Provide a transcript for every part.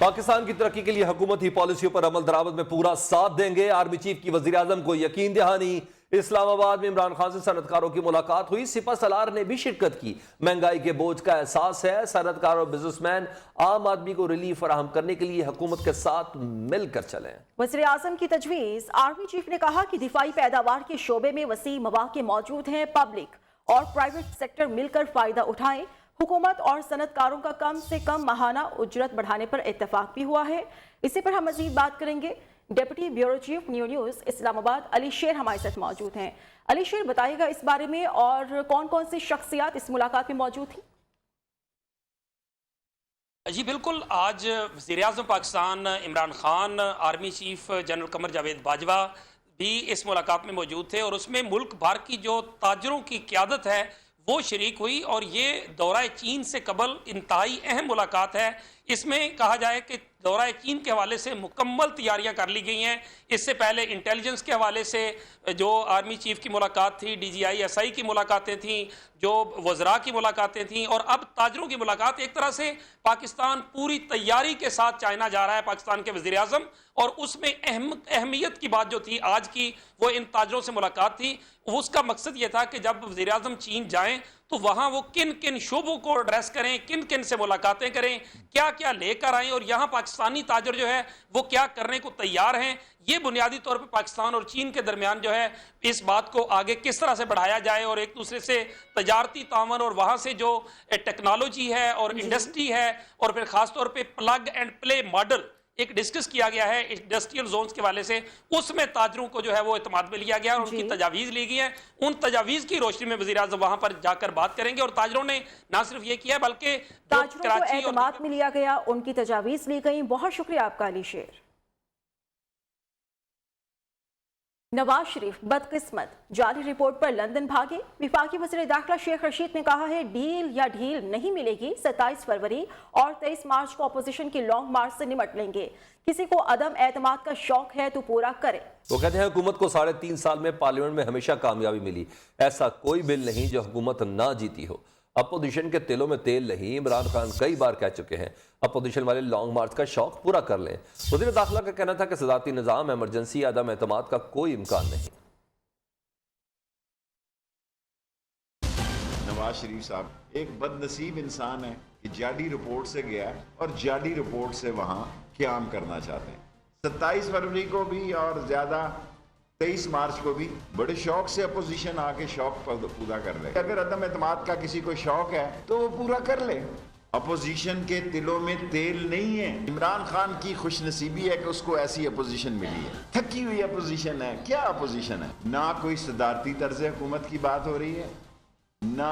पाकिस्तान की तरक्की के लिए हुकूमती पॉलिसियों पर अमल दरामद में पूरा साथ देंगे। आर्मी चीफ की वजीर आजम को यकीन दहानी। इस्लामाबाद में इमरान खान से सनतकारों की मुलाकात हुई। सिपा सलार ने भी शिरकत की। महंगाई के बोझ का एहसास है। सनतकार और बिजनेसमैन आम आदमी को रिलीफ फराहम करने के लिए हुकूमत के साथ मिलकर चलें। वज़ीर आज़म की तजवीज़। आर्मी चीफ ने कहा कि दिफाई पैदावार के शोबे में वसी मवाक़े मौजूद हैं। पब्लिक और प्राइवेट सेक्टर मिलकर फायदा उठाएं। हुकूमत और सनतकारों का कम से कम माहाना उजरत बढ़ाने पर इत्तेफाक भी हुआ है। इसी पर हम मजीद बात करेंगे। Deputy bureau chief news Islamabad Ali शेर हमारे साथ मौजूद हैं। अली शेर, बताइएगा इस बारे में और कौन कौन सी शख्सियात इस मुलाकात में मौजूद थी? जी बिल्कुल, आज वज़ीर आज़म Pakistan Imran Khan, army chief general Qamar Javed Bajwa भी इस मुलाकात में मौजूद थे और उसमें मुल्क भर की जो ताजरों की क़यादत है वो शरीक हुई। और ये दौरा चीन से कबल इंतहाई अहम मुलाकात है। इसमें कहा जाए कि दौरा चीन के हवाले से मुकम्मल तैयारियां कर ली गई हैं। इससे पहले इंटेलिजेंस के हवाले से जो आर्मी चीफ की मुलाकात थी, DGI-SI की मुलाकातें थीं, जो वज़रा की मुलाकातें थीं, और अब ताजरों की मुलाकात। एक तरह से पाकिस्तान पूरी तैयारी के साथ चाइना जा रहा है, पाकिस्तान के वज़ीर आज़म। और उसमें अहमियत की बात जो थी आज की, वो इन ताजरों से मुलाकात थी। उसका मकसद ये था कि जब वज़ीर आज़म चीन जाएँ तो वहाँ वो किन किन शोबों को एड्रेस करें, किन किन से मुलाकातें करें, क्या क्या लेकर आएँ, और यहाँ पाकिस्तानी ताजर जो है वो क्या करने को तैयार हैं। ये बुनियादी तौर पर पाकिस्तान और चीन के दरमियान जो है इस बात को आगे किस तरह से बढ़ाया जाए और एक दूसरे से तजारती तावन और वहाँ से जो टेक्नोलॉजी है और इंडस्ट्री है और फिर ख़ासतौर पर प्लग एंड प्ले मॉडल एक डिस्कस किया गया है इंडस्ट्रियल जोन्स के वाले से। उसमें ताजरों को जो है वो एतमाद में लिया गया और उनकी तजावीज़ ली गई है। उन तजावीज़ की रोशनी में वज़ीर आज़म वहाँ पर जाकर बात करेंगे। और ताजरों ने ना सिर्फ ये किया बल्कि ताजरों को एतमाद में लिया गया, उनकी तजावीज़ ली गई। बहुत शुक्रिया आपका अली शेर। नवाज शरीफ बदकिस्मत, जाली रिपोर्ट पर लंदन भागे। विफाकी वज़ीर दाखिला शेख रशीद ने कहा है डील या ढील नहीं मिलेगी। 27 फरवरी और 23 मार्च को अपोजिशन की लॉन्ग मार्च से निपट लेंगे। किसी को अदम एतमाद का शौक है तो पूरा करे। वो कहते हैं हुकूमत को 3.5 साल में पार्लियामेंट में हमेशा कामयाबी मिली। ऐसा कोई बिल नहीं जो हुकूमत ना जीती हो। अपोजिशन के तिलों में तेल नहीं। इमरान खान कई बार कह चुके हैं अपोजिशन वाले लॉन्ग मार्च का शौक पूरा कर लें। वज़ीर दाखिला का कहना था कि सदाती निज़ाम, एमरजेंसी, अदम एतमाद का कोई इम्कान नहीं। नवाज शरीफ साहब एक बदनसीब इंसान है कि जाडी रिपोर्ट से गया और जाडी रिपोर्ट से वहां क़याम करना चाहते हैं। 27 फरवरी को भी और ज्यादा 23 मार्च को भी बड़े शौक से अपोजिशन आके शौक पूरा कर ले। अगर अदम एतमाद का किसी को शौक है तो वो पूरा कर ले। अपोजिशन के तिलों में तेल नहीं है। इमरान खान की खुशनसीबी है कि उसको ऐसी अपोजिशन मिली है। थकी हुई अपोजिशन है। क्या अपोजिशन है? ना कोई सदारती तर्ज हुकूमत की बात हो रही है, ना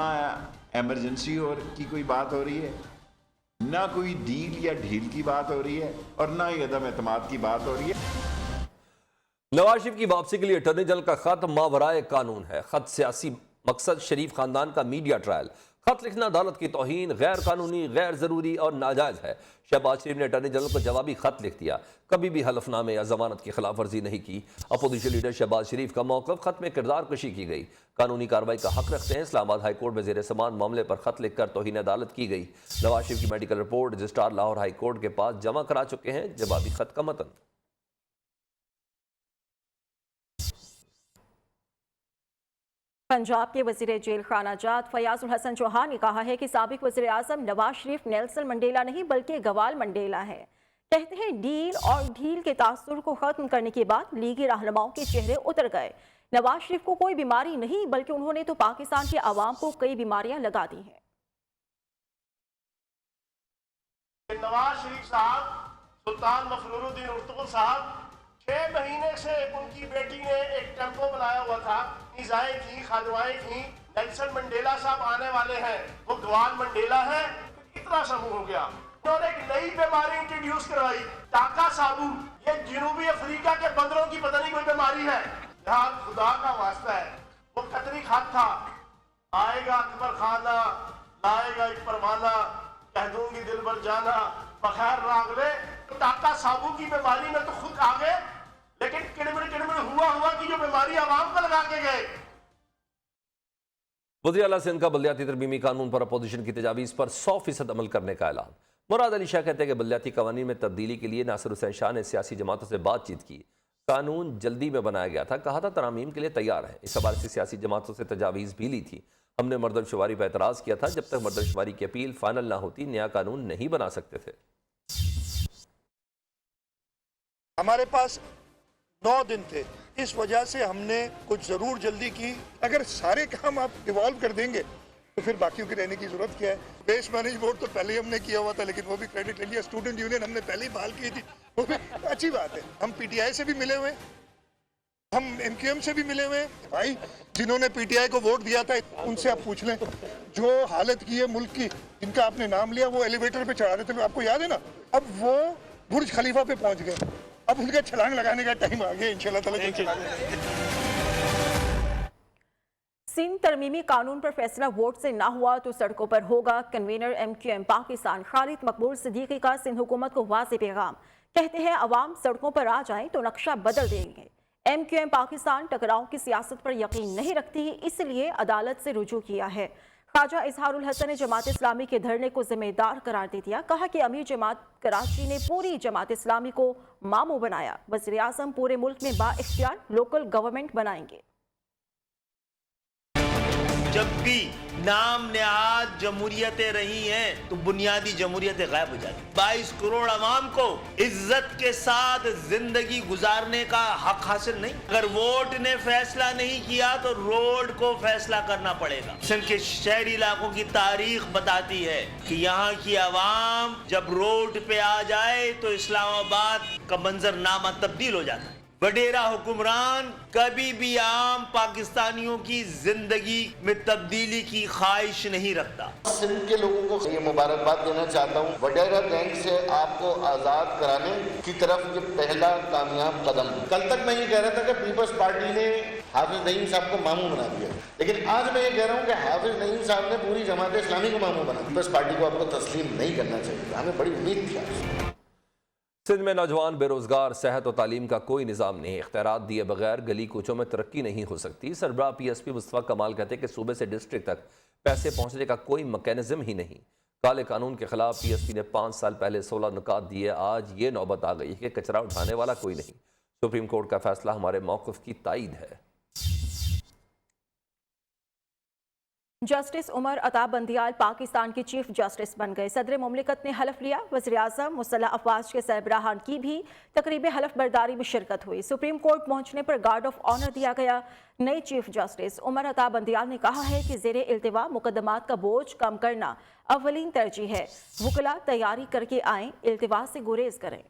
एमरजेंसी की कोई बात हो रही है, ना कोई डील या ढील की बात हो रही है, और ना ही अदम एतमाद की बात हो रही है। नवाज शरीफ की वापसी के लिए अटॉर्नी जनरल का खत मावराए कानून है। खत सियासी मकसद, शरीफ खानदान का मीडिया ट्रायल। खत लिखना अदालत की तौहीन, गैर कानूनी, गैर जरूरी और नाजायज है। शहबाज शरीफ ने अटॉर्नी जनरल को जवाबी खत लिख दिया। कभी भी हलफनामे या जमानत की खिलाफ वर्जी नहीं की। अपोजिशन लीडर शहबाज शरीफ का मौक़िफ़, खत में किरदार कशी की गई। कानूनी कार्रवाई का हक रखते हैं। इस्लामाबाद हाई कोर्ट में ज़ेर समान मामले पर खत लिखकर तौहीन अदालत की गई। नवाज शरीफ की medical report registrar Lahore high court के पास जमा करा चुके हैं। जवाबी खत का मतन। पंजाब के वज़ीर जेल खाना जात फयाजुल हसन चौहान ने कहा है कि साबिक वज़ीर आज़म नवाज शरीफ नेल्सन मंडेला नहीं बल्कि गवाल मंडेला है। कहते हैं डील और ढील के तासुर को खत्म करने के बाद लीगी रहनुमाओं के चेहरे उतर गए। नवाज शरीफ को कोई बीमारी नहीं बल्कि उन्होंने तो पाकिस्तान के अवाम को कई बीमारियां लगा दी हैं। नवाज शरीफ साहब, सुल्तान मखलूरुद्दीन उर्तुगुल साहब, 6 महीने से उनकी बेटी ने एक टेम्पो बनाया हुआ था। निजाएं थी, खालवाएं थी। नेल्सन मंडेला साहब आने वाले हैं, वो गवाल मंडेला है। इतना समूह हो गया। उन्होंने एक नई बीमारी इंट्रोड्यूस करवाई, टाका साबू। ये जनूबी अफ्रीका के बंदरों की पता नहीं कोई बीमारी है। यहाँ खुदा का वास्ता है, वो कतरी खात था। आएगा अकबर खाना, लाएगा एक परवाना, कह दूंगी दिल भर जाना, बखैर रागले। तो टाका साबू की बीमारी में तो खुद आ गए, लेकिन किड़मिड़ हुआ कि जो बीमारी आवाम को लगा के गए। वज़ीर आला सिंध का बल्दियाती तरमीमी कानून पर अपोजिशन की तजावीज़ पर 100% अमल करने का ऐलान। मुराद अली शाह कहते हैं कि बलदियाती कवानीन में तब्दीली के लिए नासिर हुसैन शाह ने सियासी जमातों से बातचीत की। कानून जल्दी में बनाया गया था, कहा था तरामीम के लिए तैयार है। इस हवाले से सियासी जमातों से तजावीज़ भी ली थी। हमने मर्दमशुमारी पर एतराज़ किया था। जब तक मर्दमशुमारी की अपील फाइनल ना होती नया कानून नहीं बना सकते थे। हमारे पास 9 दिन थे, इस वजह से हमने कुछ जरूर जल्दी की। अगर सारे काम आप इवॉल्व कर देंगे तो फिर बाकियों के रहने की जरूरत क्या है। बेस मैनेज बोर्ड तो पहले ही हमने किया हुआ था, लेकिन वो भी क्रेडिट ले लिया। स्टूडेंट यूनियन हमने पहले ही बहाल की थी, वो भी अच्छी बात है। हम पीटीआई से भी मिले हुए, हम एमक्यूएम से भी मिले हुए। भाई जिन्होंने पीटीआई को वोट दिया था उनसे आप पूछ लें, जो हालत की है मुल्क की, जिनका आपने नाम लिया, वो एलिवेटर पे चढ़ा रहे थे, आपको याद है ना। अब वो बुर्ज खलीफा पे पहुंच गए, अब उनका छलांग लगाने का टाइम आ गया। इंशाल्लाह ताला सिंध तरमीमी कानून पर फैसला वोट से ना हुआ तो सड़कों पर होगा। कन्वीनर एमक्यूएम पाकिस्तान खालिद मकबूल सिद्दीकी का सिंध हुकूमत को वाज़ेह पैगाम। कहते हैं अवाम सड़कों पर आ जाएं तो नक्शा बदल देंगे। एमक्यूएम पाकिस्तान टकराव की सियासत पर यकीन नहीं रखती, इसलिए अदालत से रुजू किया है। ख्वाजा इजहारुल हसन ने जमात इस्लामी के धरने को जिम्मेदार करार दे दिया। कहा कि अमीर जमात कराची ने पूरी जमात इस्लामी को मामू बनाया। वज़ीर आज़म पूरे मुल्क में बाइख्तियार लोकल गवर्नमेंट बनाएंगे। जब भी नाम नेहाद जमहूरियतें रही हैं तो बुनियादी जमहूरियतें गायब हो जाती। 22 करोड़ अवाम को इज्जत के साथ जिंदगी गुजारने का हक हासिल नहीं। अगर वोट ने फैसला नहीं किया तो रोड को फैसला करना पड़ेगा। सिंध के शहरी इलाकों की तारीख बताती है कि यहाँ की अवाम जब रोड पे आ जाए तो इस्लामाबाद का मंजरनामा तब्दील हो जाता है। वडेरा हुक्मरान कभी भी आम पाकिस्तानियों की जिंदगी में तब्दीली की ख्वाहिश नहीं रखता। सिंध के लोगों को ये मुबारकबाद देना चाहता हूँ। वडेरा गैंग से आपको आज़ाद कराने की तरफ ये पहला कामयाब कदम है। कल तक मैं ये कह रहा था कि पीपल्स पार्टी ने हाफिज नईम साहब को मामू बना दिया, लेकिन आज मैं ये कह रहा हूँ कि हाफिज नईम साहब ने पूरी जमात इस्लामी को मामू बना। पीपल्स पार्टी को आपको तस्लीम नहीं करना चाहिए। हमें बड़ी उम्मीद थी आपसे। सिंध में नौजवान बेरोजगार, सेहत और तालीम का कोई निज़ाम नहीं। इख्तियारात दिए बगैर गली कूचों में तरक्की नहीं हो सकती। सरबराह PSP मुस्तफा कमाल कहते हैं कि सूबे से डिस्ट्रिक्ट तक पैसे पहुँचने का कोई मैकेनिज्म ही नहीं। काले कानून के खिलाफ PSP ने 5 साल पहले 16 नुकात दिए। आज ये नौबत आ गई है कि कचरा उठाने वाला कोई नहीं। सुप्रीम कोर्ट का फैसला हमारे मौक़िफ़ की तायीद है। जस्टिस उमर अता बंदियाल पाकिस्तान के चीफ जस्टिस बन गए। सदर मुमलिकत ने हलफ लिया। वज़ीर आज़म मुसल्लह अफवाज के सरबराहान की भी तकरीब हलफ बर्दारी में शिरकत हुई। सुप्रीम कोर्ट पहुंचने पर गार्ड ऑफ ऑनर दिया गया। नए चीफ जस्टिस उमर अता बंदियाल ने कहा है कि ज़ेरे इल्तिवा मुकदमात का बोझ कम करना अव्वलीन तरजीह है। वुकला तैयारी करके आएँ, इल्तिवा से गुरेज करें।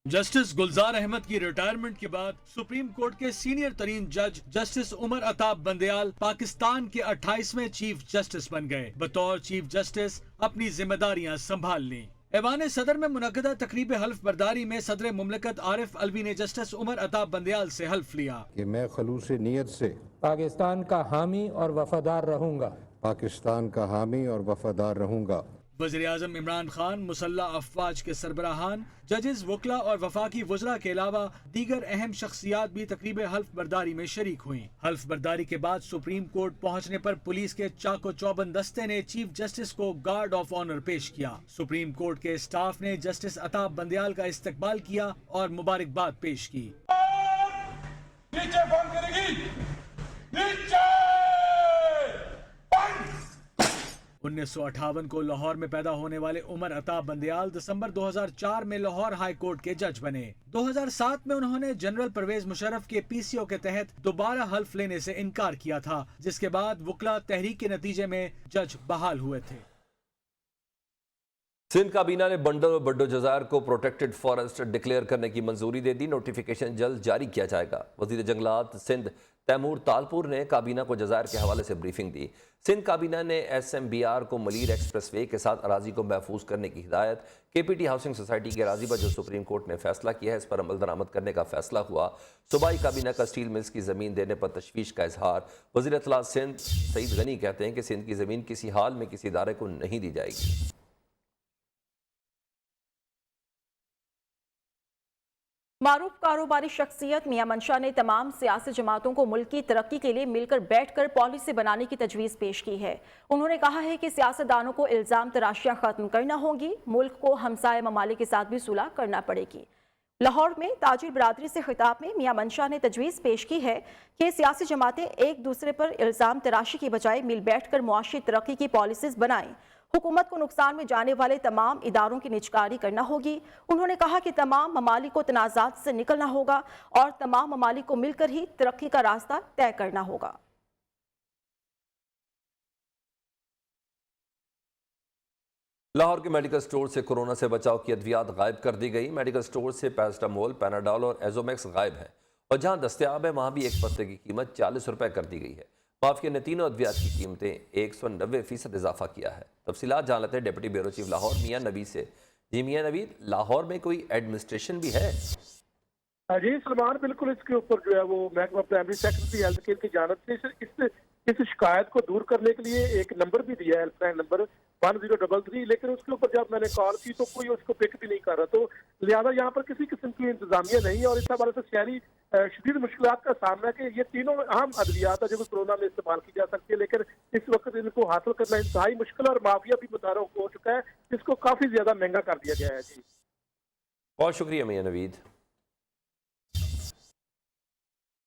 जस्टिस गुलजार अहमद की रिटायरमेंट के बाद सुप्रीम कोर्ट के सीनियर तरीन जज जस्टिस उमर अताब बंदियाल पाकिस्तान के 28वें चीफ जस्टिस बन गए। बतौर चीफ जस्टिस अपनी जिम्मेदारियां संभाल ली। ऐवान सदर में मुनक्कदा तकरीब हल्फ बर्दारी में सदर मुमलिकत आरिफ अलवी ने जस्टिस उमर अताब बंदियाल से हल्फ लिया कि मैं खलूस नीयत से पाकिस्तान का हामी और वफादार रहूंगा। पाकिस्तान का हामी और वफादार रहूंगा। वज़ीर आज़म इमरान खान, मुसल्लह अफवाज के सरबराहान, जजेस, वकला और वफाकी वज़रा के अलावा दीगर अहम शख्सियात भी तकरीब हल्फ बर्दारी में शरीक हुई। हल्फ बर्दारी के बाद सुप्रीम कोर्ट पहुंचने पर पुलिस के चाको चौबंद दस्ते ने चीफ जस्टिस को गार्ड ऑफ ऑनर पेश किया। सुप्रीम कोर्ट के स्टाफ ने जस्टिस अताब बंदियाल का इस्तकबाल किया और मुबारकबाद पेश की। नीचे बंद करेगी, नीचे 1958 को लाहौर में पैदा होने वाले उमर अताब बंदियाल दिसंबर 2004 में लाहौर हाई कोर्ट के जज बने। 2007 में उन्होंने जनरल परवेज मुशर्रफ के PCO के तहत दोबारा हल्फ लेने से इनकार किया था, जिसके बाद वुकला तहरीक के नतीजे में जज बहाल हुए थे। सिंध काबीना ने बंडर और बड्डो जज़ायर को प्रोटेक्टेड फॉरेस्ट डिक्लेयर करने की मंजूरी दे दी। नोटिफिकेशन जल्द जारी किया जाएगा। वज़ीर जंगलात सिंध तैमूर तालपुर ने काबीना को जज़ायर के हवाले से ब्रीफिंग दी। सिंध काबीना ने SMBR को मलीर एक्सप्रेसवे के साथ अराजी को महफूज करने की हिदायत KPT हाउसिंग सोसाइटी के अराजी पर जो सुप्रीम कोर्ट ने फैसला किया है, इस पर अमल दरामद करने का फैसला हुआ। सूबाई काबीना का स्टील मिल्स की ज़मीन देने पर तशवीश का इजहार। वज़ीर इत्तलात सिंध सईद गनी कहते हैं कि सिंध की ज़मीन किसी हाल में किसी इदारे को नहीं दी जाएगी। मारूफ कारोबारी शख्सियत मियां मंशा ने तमाम सियासी जमातों को मुल्क की तरक्की के लिए मिलकर बैठकर पॉलिसी बनाने की तजवीज़ पेश की है। उन्होंने कहा है कि सियासतदानों को इल्ज़ाम तराशियां खत्म करना होंगी, मुल्क को हमसाय ममालिक के साथ भी सुलह करना पड़ेगी। लाहौर में ताजिर बरादरी से खिताब में मियां मंशा ने तजवीज़ पेश की है कि सियासी जमातें एक दूसरे पर इल्ज़ाम तराशी की बजाय मिल बैठकर मुआशी तरक्की की पॉलिसीज बनाएं। हुकूमत को नुकसान में जाने वाले तमाम इदारों की निजकारी करना होगी। उन्होंने कहा कि तमाम ममालिक को तनाज़ात से निकलना होगा और तमाम ममालिक को मिलकर ही तरक्की का रास्ता तय करना होगा। लाहौर के मेडिकल स्टोर से कोरोना से बचाव की अद्वियात गायब कर दी गई। मेडिकल स्टोर से पैरास्टामोल, पैनाडोल और एजोमैक्स गायब है और जहां दस्तयाब है वहां भी एक पत्ते की कीमत 40 रुपए कर दी गई है। माफिया ने तीनों अद्वियात की कीमतें 190% इजाफा किया है। तफसीलात जान लेते हैं डिप्टी ब्यूरो चीफ लाहौर मियां नवीद से। जी मियां नवीद, लाहौर में कोई एडमिनिस्ट्रेशन भी है? जी सलमान, बिल्कुल इसके ऊपर जो है वो महकमा प्राइमरी सेक्रेटरी हेल्थ केयर की जानब से इस शिकायत को दूर करने के लिए एक नंबर भी दिया है, हेल्पलाइन नंबर 1033, लेकिन उसके ऊपर जब मैंने कॉल की तो कोई उसको पिक भी नहीं कर रहा। तो लिहाजा यहाँ पर किसी किस्म की इंतजामिया नहीं है और इस हवाले से शहरी शदीद मुश्किलात का सामना कि ये तीनों अहम अद्वियात है जो कोरोना में इस्तेमाल की जा सकती है, लेकिन इस वक्त इनको हासिल करना इंतहाई मुश्किल और माफिया भी मुतारफ हो चुका है, जिसको काफी ज्यादा महंगा कर दिया गया है। जी बहुत शुक्रिया मियां नवीद।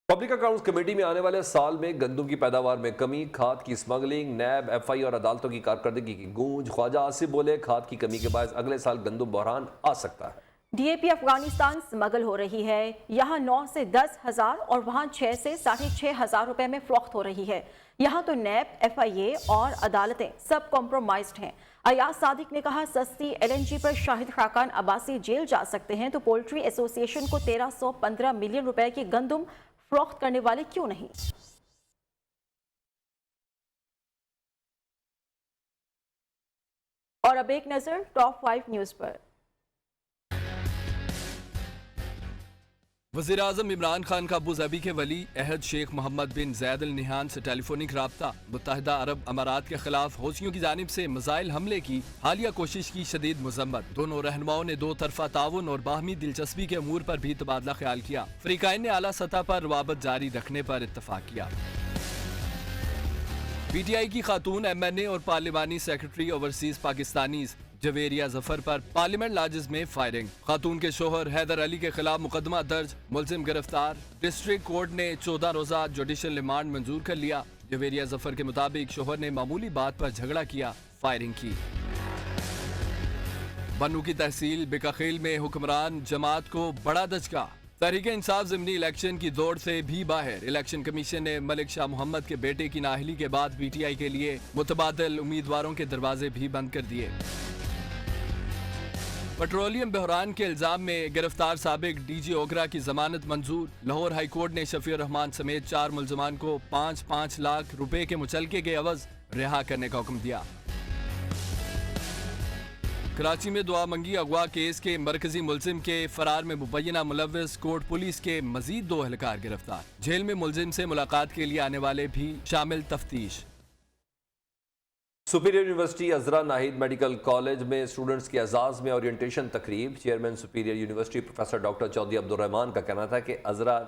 पब्लिक अकाउंट्स कमेटी में आने वाले साल में गंदम की पैदावार में कमी, खाद की स्मगलिंग, नैब, एफआई और अदालतों की कारकर्दगी की गूंज। ख्वाजा आसिफ बोले, खाद की कमी के बायस अगले साल गंदम बहरान आ सकता है। डीएपी अफगानिस्तान स्मगल हो रही है। यहाँ 9 से 10 हज़ार और वहाँ 6 से 6.5 हज़ार रुपए में फरोख्त हो रही है। यहाँ तो नैब, एफआईए और अदालतें सब कॉम्प्रोमाइज्ड हैं। अयाज सादिक ने कहा, सस्ती एलएनजी पर शाहिद खाकान अब्बासी जेल जा सकते हैं तो पोल्ट्री एसोसिएशन को 1315 मिलियन रुपए की गंदम फरोख्त करने वाले क्यों नहीं? और अब एक नजर टॉप 5 न्यूज पर। वज़ीर आज़म इमरान खान का अबू धाबी के वली अहद शेख मोहम्मद बिन ज़ैद अल नहयान से टेलीफोनिक राब्ता। मुत्तहिदा अरब अमारात के खिलाफ हौसियों की जानिब से मिसाइल हमले की हालिया कोशिश की शदीद मजम्मत। दोनों रहनुमाओं ने दो तरफा ताउन और बाहमी दिलचस्पी के अमूर पर भी तबादला ख्याल किया। फ़रीक़ैन ने आला सतह पर रवाबत जारी रखने पर इत्तफाक किया। पीटीआई की खातून एमएनए और पार्लिमानी सेक्रेटरी ओवरसीज पाकिस्तानीज जवेरिया जफर पर पार्लियामेंट लॉजेस में फायरिंग। खातून के शोहर हैदर अली के खिलाफ मुकदमा दर्ज, मुलजिम गिरफ्तार। डिस्ट्रिक्ट कोर्ट ने 14 रोजा जुडिशल रिमांड मंजूर कर लिया। जवेरिया जफर के मुताबिक शोहर ने मामूली बात पर झगड़ा किया, फायरिंग की। बन्नू की तहसील बिकाखील में हुक्मरान जमात को बड़ा दचका। तहरीक इंसाफ ज़िमनी इलेक्शन की दौड़ से भी बाहर। इलेक्शन कमीशन ने मलिक शाह मोहम्मद के बेटे की नाअहली के बाद पीटीआई के लिए मुतबादिल उम्मीदवारों के दरवाजे भी बंद कर दिए। पेट्रोलियम बहरान के इल्जाम में गिरफ्तार साबिक डीजी ओगरा की जमानत मंजूर। लाहौर हाई कोर्ट ने शफीउर रहमान समेत 4 मुलजमान को 5-5 लाख रुपए के मुचलके के एवज रिहा करने का हुक्म दिया। कराची में दुआ मंगी अगवा केस के मरकजी मुलजिम के फरार में मुबैना मुलव्विस कोर्ट पुलिस के मजीद 2 एहलकार गिरफ्तार। जेल में मुलजिम से मुलाकात के लिए आने वाले भी शामिल तफ्तीश। Superior university Azra Nahid medical college में स्टूडेंट्स के एजाज में ओरिएंटेशन तकरीब। Chairman superior university professor doctor Chaudhry Abdurrahman का कहना था कि अजरा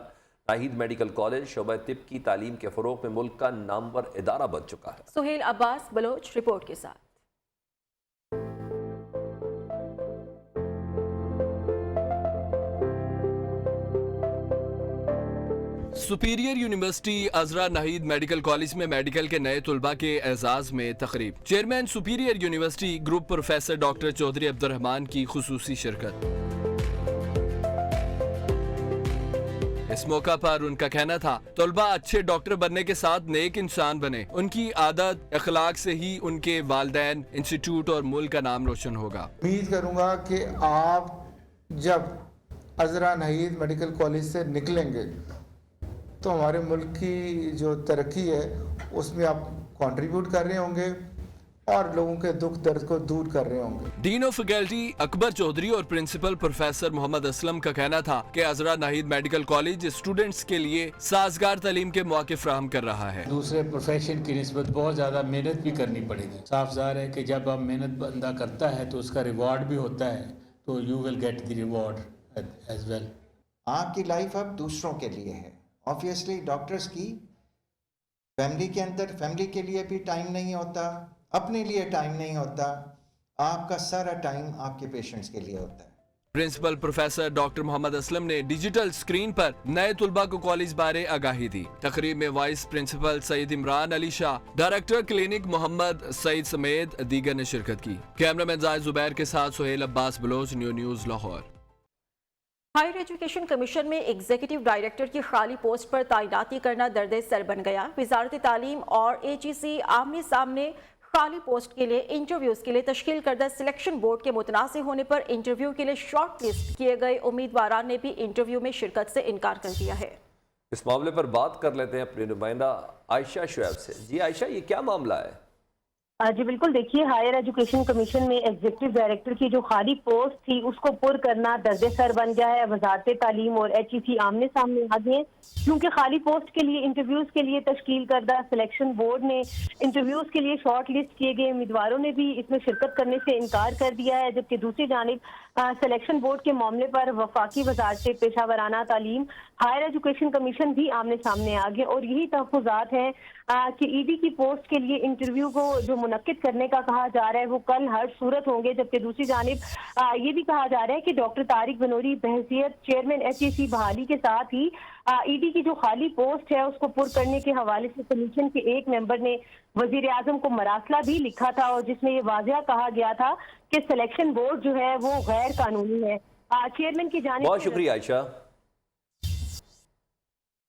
नाहिद मेडिकल कॉलेज शोबा तिब की तालीम के फरोग में मुल्क का नामवर इदारा बन चुका है। सुहेल अब्बास बलोच रिपोर्ट के साथ। Superior university Azra Nahid medical college में मेडिकल के नए तुलबा के एजाज में तकरीब। Chairman superior university group professor doctor Chaudhry Abdurrahman की खुसूसी शिरकत। इस मौका पर उनका कहना था, तुलबा अच्छे डॉक्टर बनने के साथ नेक इंसान बने। उनकी आदत अखलाक से ही उनके वालिदैन, इंस्टीट्यूट और मुल्क का नाम रोशन होगा। उम्मीद करूंगा कि आप जब अजरा नाहिद मेडिकल कॉलेज से निकलेंगे तो हमारे मुल्क की जो तरक्की है उसमें आप कंट्रीब्यूट कर रहे होंगे और लोगों के दुख दर्द को दूर कर रहे होंगे। Dean of faculty Akbar Chaudhry और प्रिंसिपल प्रोफेसर मोहम्मद असलम का कहना था कि Azra Nahid medical college students के लिए साजगार तालीम के मौके फराहम कर रहा है। दूसरे प्रोफेशन की निस्बत बहुत ज्यादा मेहनत भी करनी पड़ेगी। साफ ज़ाहिर है कि जब आप मेहनत बंदा करता है तो उसका रिवॉर्ड भी होता है, तो you will get the reward as well. आपकी लाइफ अब दूसरों के लिए है। ऑब्वियसली डॉक्टर्स की फैमिली के अंदर फैमिली के लिए भी टाइम नहीं होता, अपने लिए टाइम नहीं होता, आपका सारा टाइम आपके पेशेंट्स के लिए होता है। Principal professor doctor Mohammad Aslam ने डिजिटल स्क्रीन पर नए तुलबा को कॉलेज बारे आगाही दी। तकरीब में vice principal Saeed Imran Ali Shah, director clinic Mohammad Saeed समेत दीगर ने शिरकत की। कैमरामैन जायद जुबैर के साथ Suhail Abbas Baloch, news Lahore. Higher education commission में एग्जीक्यूटिव डायरेक्टर की खाली पोस्ट पर तैनाती करना दर्द सर बन गया। वजारत तालीम और HEC आमने सामने खाली पोस्ट के लिए इंटरव्यूज के लिए तश्कील करदा सिलेक्शन बोर्ड के मुतनाज़ होने पर इंटरव्यू के लिए शॉर्ट लिस्ट किए गए उम्मीदवार ने भी इंटरव्यू में शिरकत से इनकार कर दिया है। इस मामले पर बात कर लेते हैं अपने नुमाइंदा आयशा शुएब से। जी आयशा, ये क्या मामला है? जी बिल्कुल, देखिए हायर एजुकेशन कमीशन में एग्जीक्यूटिव डायरेक्टर की जो खाली पोस्ट थी उसको पुर करना दर्द सर बन गया है। वजारत तालीम और HEC आमने सामने आ गए, क्योंकि खाली पोस्ट के लिए इंटरव्यूज के लिए तश्कील करदा सिलेक्शन बोर्ड ने इंटरव्यूज के लिए शॉर्ट लिस्ट किए गए उम्मीदवारों ने भी इसमें शिरकत करने से इनकार कर दिया है। जबकि दूसरी जानिब सिलेक्शन बोर्ड के मामले पर वफाकी वजारत पेशा वराना तालीम, हायर एजुकेशन कमीशन भी आमने सामने आ गए और यही तहफ़्फ़ुज़ात हैं कि ED की पोस्ट के लिए इंटरव्यू को जो मुनक्किद करने का कहा जा रहा है वो कल हर सूरत होंगे। जबकि दूसरी जानिब ये भी कहा जा रहा है कि डॉक्टर तारिक बनूरी बहसियत चेयरमैन HEC बहाली के साथ ही ED की जो खाली पोस्ट है उसको पुर करने के हवाले से कमीशन के एक मेंबर ने वजीर आजम को मरासला भी लिखा था और जिसमें ये वाज़िया कहा गया था कि सिलेक्शन बोर्ड जो है वो गैर कानूनी है। चेयरमैन की जानिब बहुत शुक्रिया आयशा।